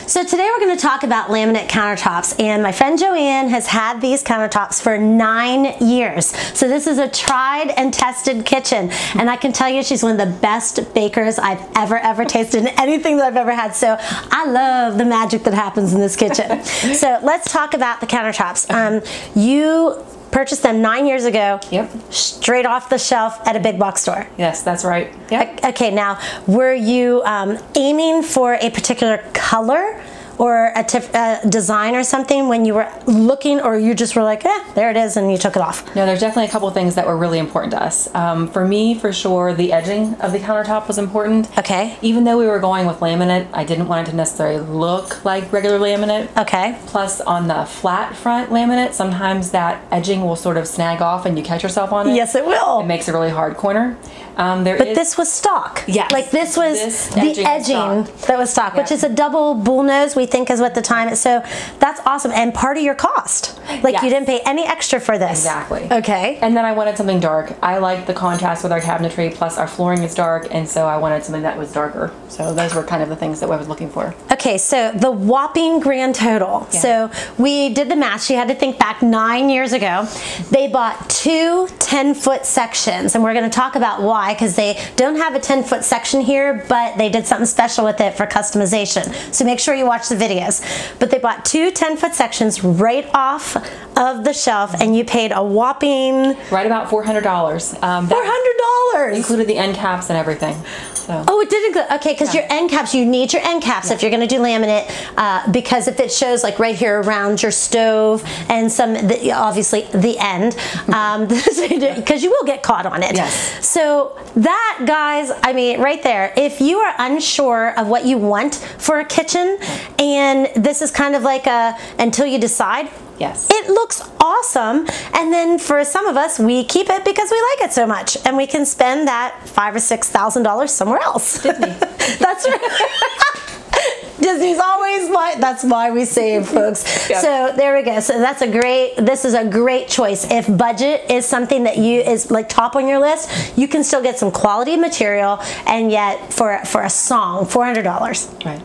So today we're going to talk about laminate countertops, and my friend Joanne has had these countertops for 9 years. So this is a tried and tested kitchen, and I can tell you she's one of the best bakers I've ever tasted in anything that I've ever had. So I love the magic that happens in this kitchen. So let's talk about the countertops. You purchased them 9 years ago. Yep. Straight off the shelf at a big box store. Yes, that's right. Yep. Okay, now were you aiming for a particular color or a design or something when you were looking, or you just were like, there it is, and you took it off? No, there's definitely a couple of things that were really important to us. For me, for sure, the edging of the countertop was important. Okay. Even though we were going with laminate, I didn't want it to necessarily look like regular laminate. Okay. Plus, on the flat front laminate, sometimes that edging will sort of snag off and you catch yourself on it. Yes, it will. It makes a really hard corner. But this was stock. Yes. Like this was the edging that was stock, which is a double bullnose, we think is what the time is. So that's awesome. And part of your cost. Like you didn't pay any extra for this. Exactly. Okay. And then I wanted something dark. I like the contrast with our cabinetry, plus our flooring is dark, and so I wanted something that was darker. So those were kind of the things that I was looking for. Okay, so the whopping grand total. Yeah. So we did the math. She had to think back 9 years ago. They bought two 10-foot sections, and we're going to talk about why, because they don't have a 10-foot section here, but they did something special with it for customization. So make sure you watch the videos. But they bought two 10-foot sections right off of the shelf, and you paid a whopping... Right about $400. $400! Included the end caps and everything. So. Oh, it did include, okay, because your end caps, you need your end caps if you're going to do laminate, because if it shows like right here around your stove and obviously the end, because you will get caught on it. Yes. So that, guys, I mean, right there, if you are unsure of what you want for a kitchen, and this is kind of like until you decide, yes, it looks awesome. And then for some of us, we keep it because we like it so much, and we can spend that $5,000 or $6,000 somewhere else. Disney. That's right. Disney's always like, that's why we save, folks. Yep. So there we go. So this is a great choice. If budget is something that is like top on your list, you can still get some quality material, and yet for a song, $400. Right.